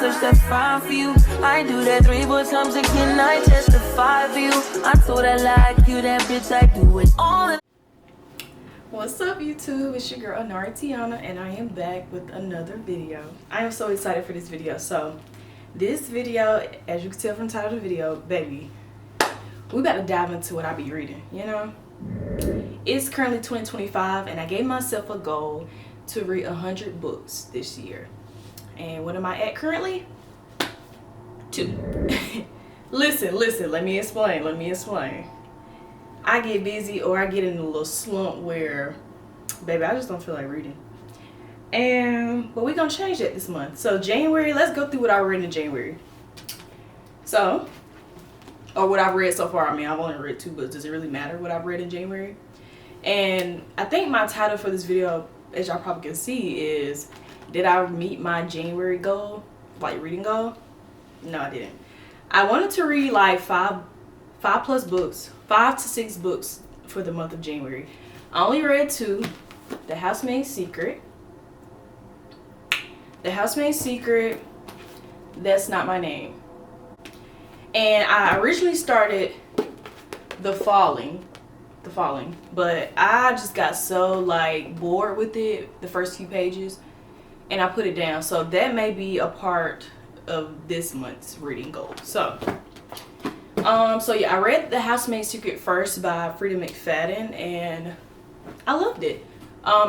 touch that 5 for you. I do that 3 more times again, I testify for you. I told I like you, that bitch, I do it all. What's up, YouTube? It's your girl Anari Tiana, and I am back with another video. I am so excited for this video. So this video, as you can tell from the title of the video, baby, we about to dive into what I be reading. You know, it's currently 2025 and I gave myself a goal to read 100 books this year. And what am I at currently? 2. listen, let me explain. I get busy or I get in a little slump where, baby, I just don't feel like reading. But we're gonna change that this month. So January, let's go through what I read in January. So, or what I've read so far. I mean, I've only read 2 books. Does it really matter what I've read in January? And I think my title for this video, as y'all probably can see, is, did I meet my January goal, like reading goal? No, I didn't. I wanted to read like 5 plus books, 5 to 6 books for the month of January. I only read 2, The Housemaid's Secret, That's Not My Name. And I originally started The Falling, but I just got so like bored with it, the first few pages, and I put it down. So that may be a part of this month's reading goal. So yeah, I read The Housemaid's Secret first by Frida McFadden, and I loved it.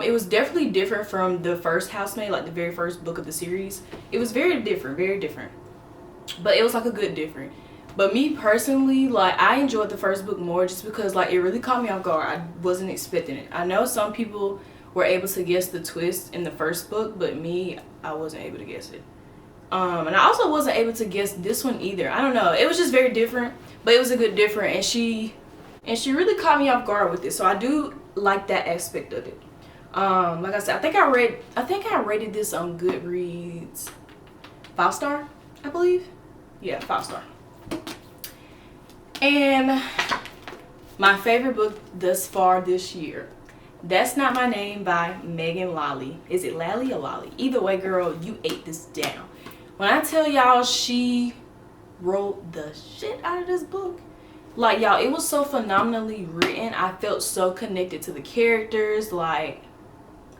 It was definitely different from the first Housemaid, like the very first book of the series. It was very different, but it was like a good different. But me personally, like, I enjoyed the first book more just because, like, it really caught me off guard. I wasn't expecting it. I know some people were able to guess the twist in the first book, but me, I wasn't able to guess it. And I also wasn't able to guess this one either. I don't know. It was just very different, but it was a good different, and she really caught me off guard with it. So I do like that aspect of it. Like I said, I think I rated this on Goodreads 5-star, I believe. Yeah, 5-star. And my favorite book thus far this year, That's Not My Name by Megan Lally. Is it Lally or Lolly? Either way, girl, you ate this down. When I tell y'all she wrote the shit out of this book, like, y'all, it was so phenomenally written. I felt so connected to the characters. Like,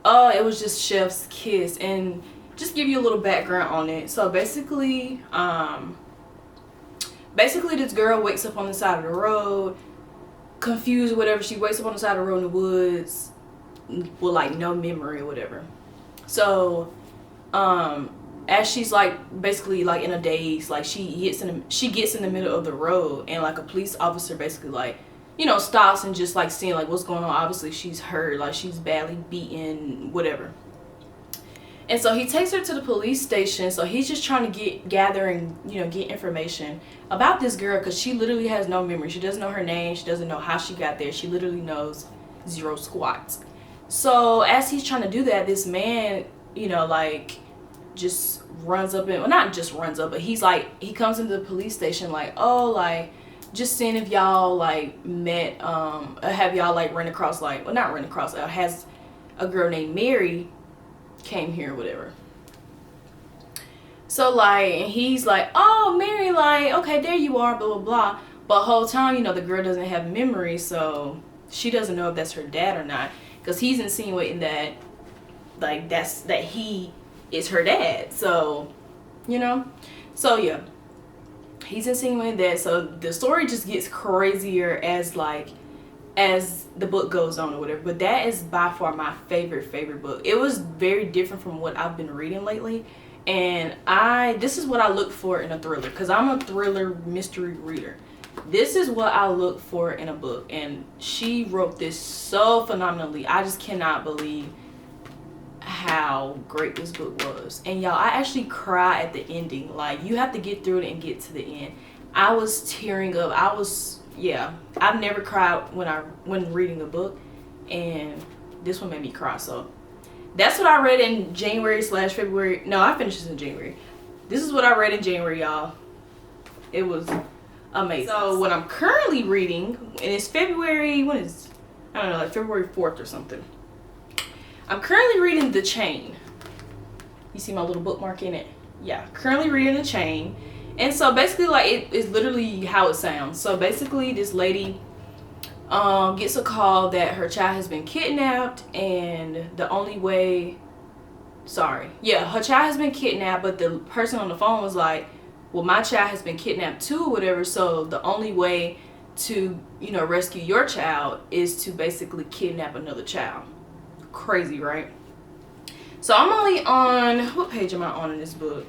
oh, it was just chef's kiss. And just give you a little background on it. So basically this girl wakes up on the side of the road, confused or whatever. She wakes up on the side of the road in the woods with like no memory or whatever. So as she's like basically like in a daze, like she gets in the middle of the road, and like a police officer basically like, you know, stops and just like seeing like what's going on. Obviously she's hurt, like she's badly beaten, whatever. And so he takes her to the police station. So he's just trying to get information about this girl, because she literally has no memory. She doesn't know her name. She doesn't know how she got there. She literally knows 0 squats. So as he's trying to do that, this man, you know, like just runs up and, well, not just runs up, but he comes into the police station like, oh, like, just seeing if y'all like met, have y'all like run across, like, well, not run across, has a girl named Mary came here or whatever. So like, and he's like, oh, Mary, like, okay, there you are, blah blah blah. But the whole time, you know, the girl doesn't have memory, so she doesn't know if that's her dad or not, because he's insinuating that like that he is her dad. So, you know, so yeah, he's insinuating that. So the story just gets crazier as the book goes on or whatever. But that is by far my favorite book. It was very different from what I've been reading lately, and this is what I look for in a thriller, because I'm a thriller mystery reader. This is what I look for in a book, and she wrote this so phenomenally. I just cannot believe how great this book was. And y'all, I actually cried at the ending. Like, you have to get through it and get to the end. I was tearing up. Yeah, I've never cried when reading a book, and this one made me cry. So that's what I read in January/February. No, I finished this in January. This is what I read in January, y'all. It was amazing. So what I'm currently reading, and it's February, I don't know, like February 4th or something. I'm currently reading The Chain. You see my little bookmark in it? yeah, currently reading The Chain. And so basically, like, it is literally how it sounds. So basically, this lady gets a call that her child has been kidnapped, and the only way, her child has been kidnapped, but the person on the phone was like, well, my child has been kidnapped too, or whatever, so the only way to, you know, rescue your child is to basically kidnap another child. Crazy, right? So I'm only on, what page am I on in this book?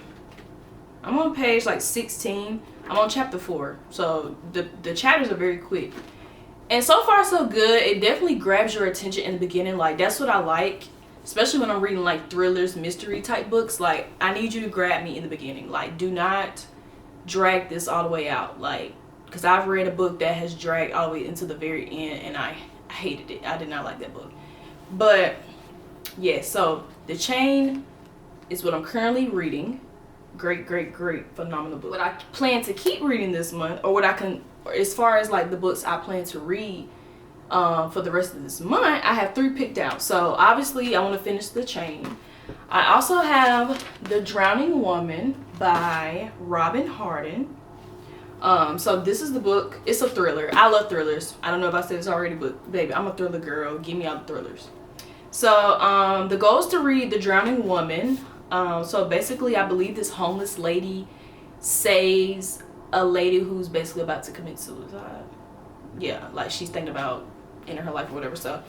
I'm on page like 16. I'm on chapter 4. So the chapters are very quick. And so far so good. It definitely grabs your attention in the beginning. Like, that's what I like. Especially when I'm reading like thrillers, mystery type books. Like, I need you to grab me in the beginning. Like, do not drag this all the way out. Like, because I've read a book that has dragged all the way into the very end, and I hated it. I did not like that book. But yeah, so The Chain is what I'm currently reading. Great, phenomenal book. What I plan to keep reading this month, or what I can, as far as like the books I plan to read for the rest of this month, I have 3 picked out. So obviously I want to finish The Chain. I also have The Drowning Woman by Robin Harden. So this is the book. It's a thriller. I love thrillers. I don't know if I said this already, but baby, I'm a thriller girl. Give me all the thrillers. So the goal is to read The Drowning Woman. So basically, I believe this homeless lady saves a lady who's basically about to commit suicide. Yeah, like she's thinking about ending her life or whatever. So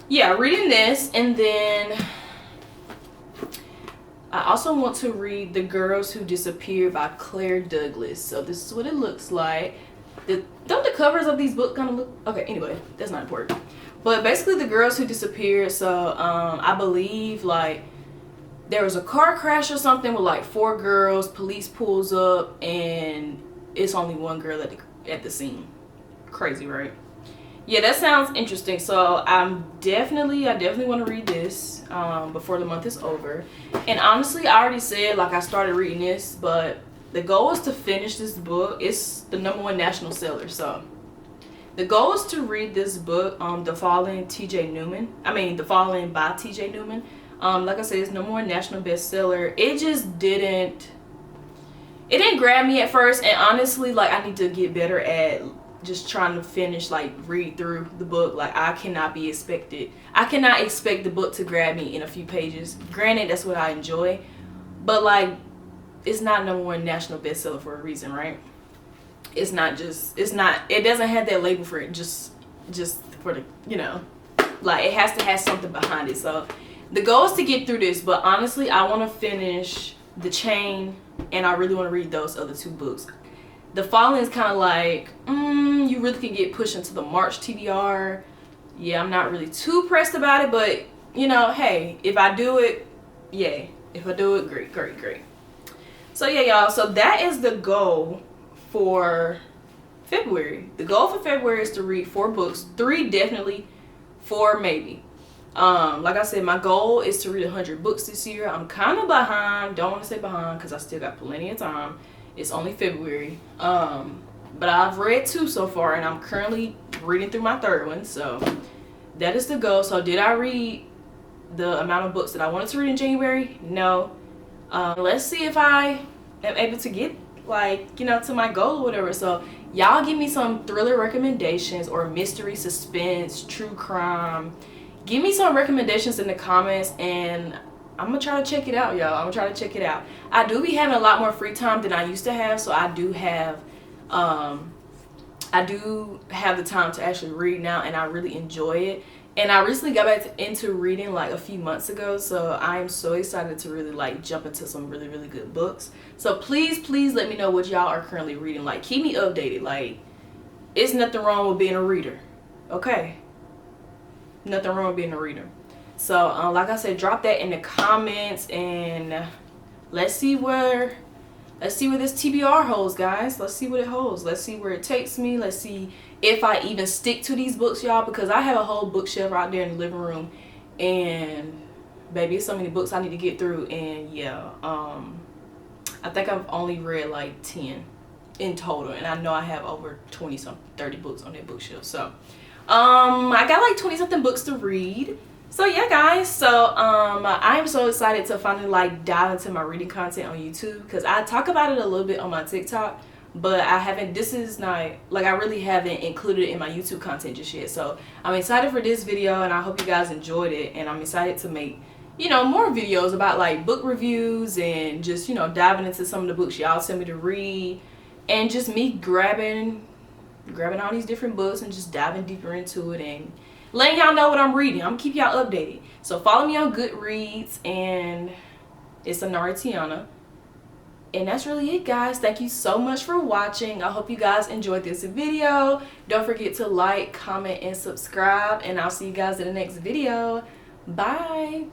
yeah, reading this, and then I also want to read The Girls Who Disappeared by Claire Douglas. So this is what it looks like. Don't the covers of these books kind of look... Okay, anyway, that's not important. But basically, The Girls Who Disappeared. So I believe like there was a car crash or something with like 4 girls. Police pulls up and it's only one girl at the scene. Crazy, right? Yeah, that sounds interesting. So I definitely want to read this before the month is over. And honestly, I already said like I started reading this, but the goal is to finish this book. It's the #1 national seller. So the goal is to read this book, The Fallen by T.J. Newman. Like I said, it's #1 national bestseller. It didn't grab me at first, and honestly, like, I need to get better at just trying to finish, like, read through the book. Like, I cannot expect the book to grab me in a few pages. Granted, that's what I enjoy, but like, it's not #1 national bestseller for a reason, right? It doesn't have that label for it just for the, you know, like, it has to have something behind it. So the goal is to get through this, but honestly, I want to finish The Chain, and I really want to read those other 2 books. The Fallen is kind of like, you really can get pushed into the March TBR. Yeah, I'm not really too pressed about it, but, you know, hey, if I do it, yay. If I do it, great. So, yeah, y'all, so that is the goal for February. The goal for February is to read 4 books. 3 definitely, 4 maybe. Like I said, my goal is to read 100 books this year. I'm kind of behind. Don't want to say behind because I still got plenty of time. It's only February. But I've read 2 so far, and I'm currently reading through my 3rd one. So that is the goal. So did I read the amount of books that I wanted to read in January? No. Let's see if I am able to get, like, you know, to my goal or whatever. So y'all give me some thriller recommendations, or mystery, suspense, true crime. Give me some recommendations in the comments, and I'm gonna try to check it out, y'all. I'm gonna try to check it out. I do be having a lot more free time than I used to have, so I do have the time to actually read now, and I really enjoy it. And I recently got back into reading like a few months ago, so I am so excited to really like jump into some really good books. So please let me know what y'all are currently reading. Like, keep me updated. Like, it's nothing wrong with being a reader, okay? Nothing wrong with being a reader. So like I said, drop that in the comments, and let's see where this TBR holds, guys. Let's see what it holds. Let's see where it takes me. Let's see if I even stick to these books, y'all, because I have a whole bookshelf out there in the living room, and baby, it's so many books I need to get through. And yeah, I think I've only read like 10 in total, and I know I have over 30 books on that bookshelf. So I got like 20 something books to read. So yeah, guys, so I'm so excited to finally like dive into my reading content on YouTube, because I talk about it a little bit on my TikTok, but I haven't, this is not like, I really haven't included it in my YouTube content just yet. So I'm excited for this video, and I hope you guys enjoyed it, and I'm excited to make, you know, more videos about like book reviews and just, you know, diving into some of the books y'all tell me to read, and just me grabbing all these different books and just diving deeper into it and letting y'all know what I'm reading. I'm gonna keep y'all updated. So follow me on Goodreads, and it's Anara Tiana. And that's really it, guys. Thank you so much for watching. I hope you guys enjoyed this video. Don't forget to like, comment, and subscribe, and I'll see you guys in the next video. Bye.